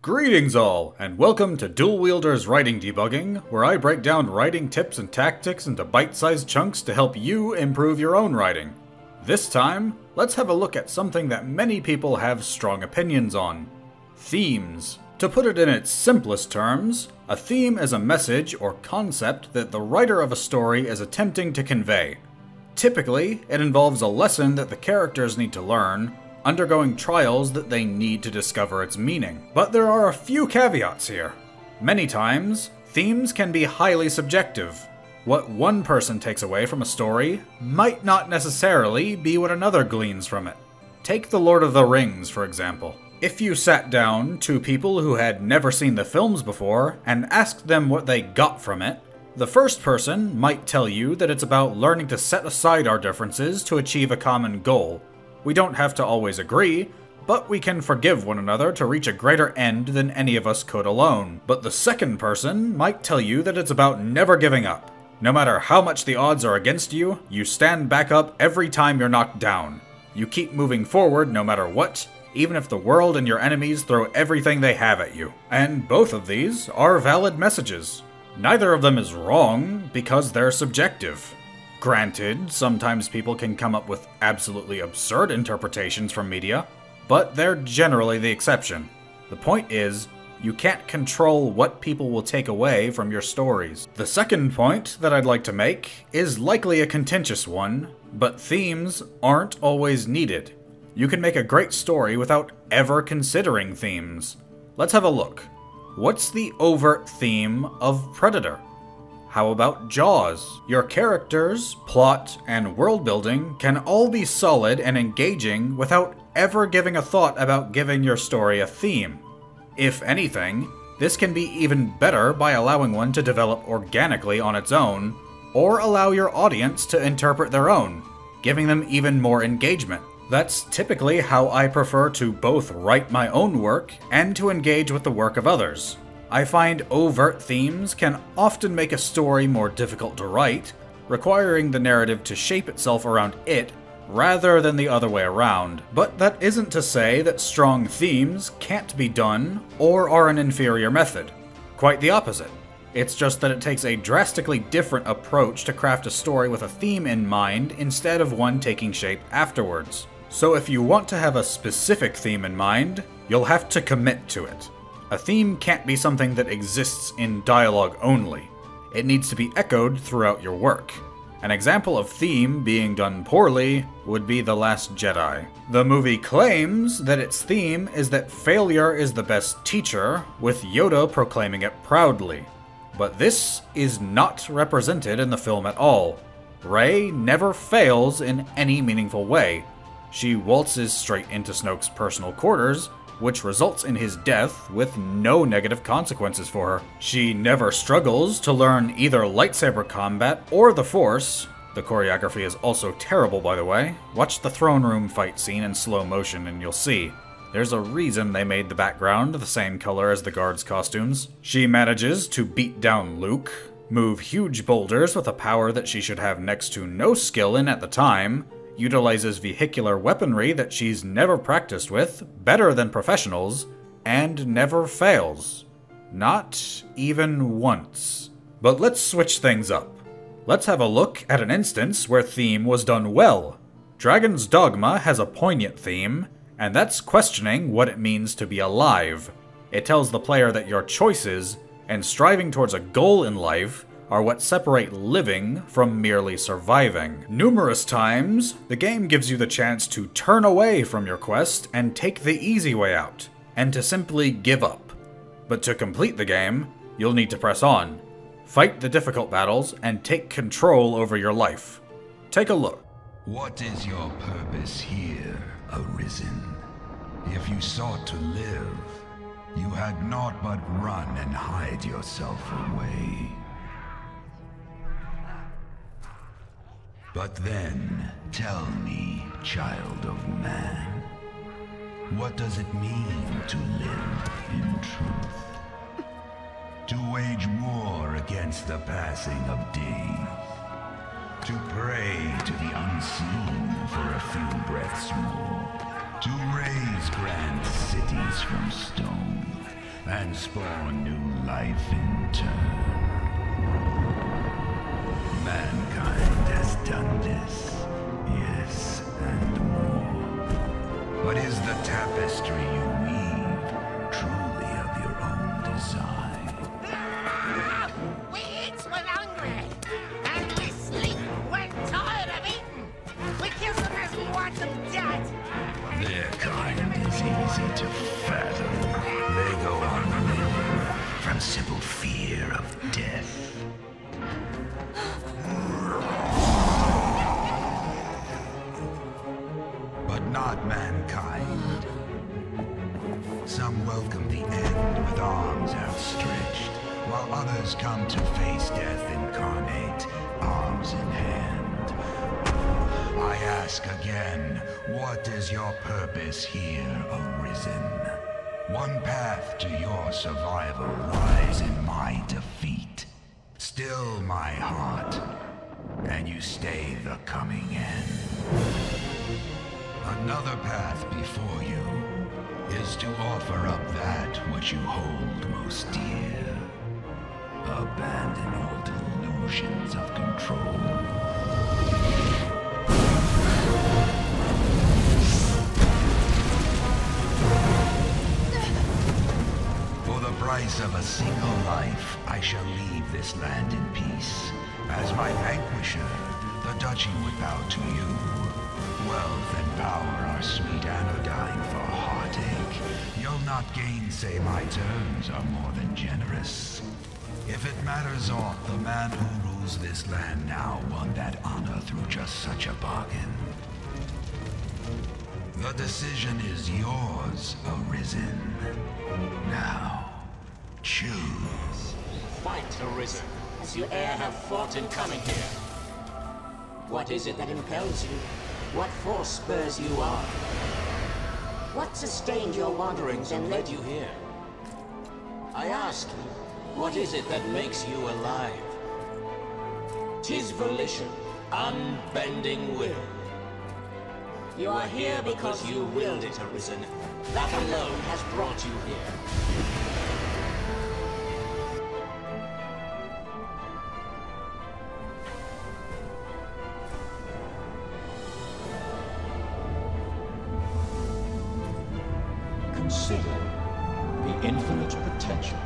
Greetings all, and welcome to Dual-Wielder's Writing Debugging, where I break down writing tips and tactics into bite-sized chunks to help you improve your own writing. This time, let's have a look at something that many people have strong opinions on. Themes. To put it in its simplest terms, a theme is a message or concept that the writer of a story is attempting to convey. Typically, it involves a lesson that the characters need to learn, undergoing trials that they need to discover its meaning. But there are a few caveats here. Many times, themes can be highly subjective. What one person takes away from a story might not necessarily be what another gleans from it. Take The Lord of the Rings, for example. If you sat down two people who had never seen the films before and asked them what they got from it, the first person might tell you that it's about learning to set aside our differences to achieve a common goal. We don't have to always agree, but we can forgive one another to reach a greater end than any of us could alone. But the second person might tell you that it's about never giving up. No matter how much the odds are against you, you stand back up every time you're knocked down. You keep moving forward no matter what, even if the world and your enemies throw everything they have at you. And both of these are valid messages. Neither of them is wrong, because they're subjective. Granted, sometimes people can come up with absolutely absurd interpretations from media, but they're generally the exception. The point is, you can't control what people will take away from your stories. The second point that I'd like to make is likely a contentious one, but themes aren't always needed. You can make a great story without ever considering themes. Let's have a look. What's the overt theme of Predator? How about Jaws? Your characters, plot, and world building can all be solid and engaging without ever giving a thought about giving your story a theme. If anything, this can be even better by allowing one to develop organically on its own, or allow your audience to interpret their own, giving them even more engagement. That's typically how I prefer to both write my own work and to engage with the work of others. I find overt themes can often make a story more difficult to write, requiring the narrative to shape itself around it rather than the other way around. But that isn't to say that strong themes can't be done or are an inferior method. Quite the opposite. It's just that it takes a drastically different approach to craft a story with a theme in mind instead of one taking shape afterwards. So if you want to have a specific theme in mind, you'll have to commit to it. A theme can't be something that exists in dialogue only. It needs to be echoed throughout your work. An example of theme being done poorly would be The Last Jedi. The movie claims that its theme is that failure is the best teacher, with Yoda proclaiming it proudly. But this is not represented in the film at all. Rey never fails in any meaningful way. She waltzes straight into Snoke's personal quarters, which results in his death with no negative consequences for her. She never struggles to learn either lightsaber combat or the Force. The choreography is also terrible, by the way. Watch the throne room fight scene in slow motion and you'll see. There's a reason they made the background the same color as the guards' costumes. She manages to beat down Luke, move huge boulders with a power that she should have next to no skill in at the time, utilizes vehicular weaponry that she's never practiced with, better than professionals, and never fails. Not even once. But let's switch things up. Let's have a look at an instance where theme was done well. Dragon's Dogma has a poignant theme, and that's questioning what it means to be alive. It tells the player that your choices and striving towards a goal in life are what separate living from merely surviving. Numerous times, the game gives you the chance to turn away from your quest and take the easy way out, and to simply give up. But to complete the game, you'll need to press on, fight the difficult battles, and take control over your life. Take a look. What is your purpose here, Arisen? If you sought to live, you had naught but run and hide yourself away. But then, tell me, child of man, what does it mean to live in truth? To wage war against the passing of days, to pray to the unseen for a few breaths more, to raise grand cities from stone, and spawn new life in turn. Mankind has done this, yes, and more. But is the tapestry you weave truly of your own design? We eat when hungry, and we sleep when tired of eating. We kill them as we want them dead. Their kind is easy to fathom. They go on living from simple fear of death. But not mankind. Some welcome the end with arms outstretched, while others come to face death incarnate, arms in hand. I ask again, what is your purpose here, Arisen? One path to your survival lies in my defeat. Still my heart, and you stay the coming end. Another path before you is to offer up that which you hold most dear. Abandon all delusions of control. For the price of a single life, I shall leave this land in peace. As my vanquisher, the duchy would bow to you. Wealth and power are sweet anodyne for heartache. You'll not gainsay my terms are more than generous. If it matters aught, the man who rules this land now won that honor through just such a bargain. The decision is yours, Arisen. Now, choose. Fight, Arisen, as you e'er have fought in coming here. What is it that impels you? What force spurs you on? What sustained your wanderings and led you here? I ask you, what is it that makes you alive? 'Tis volition, unbending will. You are here because you willed it, Arisen. That alone has brought you here. Consider the infinite potential.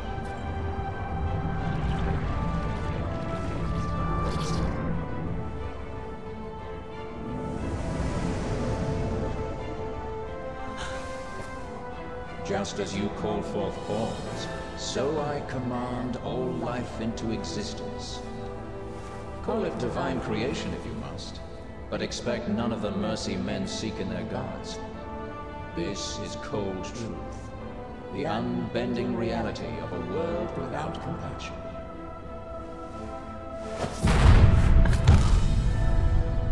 Just as you call forth horns, so I command all life into existence. Call it divine creation if you must, but expect none of the mercy men seek in their gods. This is cold truth, the unbending reality of a world without compassion.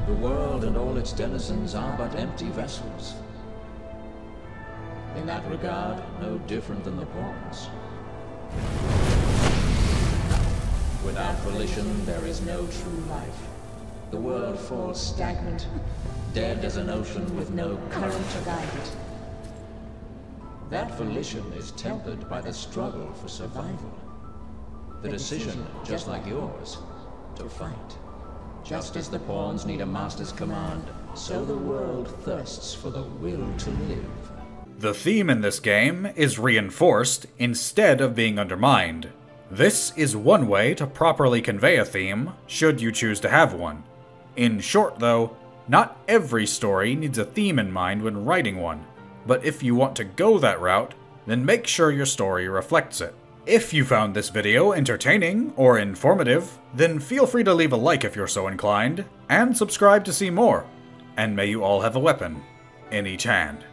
The world and all its denizens are but empty vessels. In that regard, no different than the pawns. Without volition, there is no true life. The world falls stagnant, dead as an ocean with no current to guide it. That volition is tempered by the struggle for survival. The decision, just like yours, to fight. Just as the pawns need a master's command, so the world thirsts for the will to live. The theme in this game is reinforced instead of being undermined. This is one way to properly convey a theme, should you choose to have one. In short though, not every story needs a theme in mind when writing one, but if you want to go that route, then make sure your story reflects it. If you found this video entertaining or informative, then feel free to leave a like if you're so inclined, and subscribe to see more. And may you all have a weapon in each hand.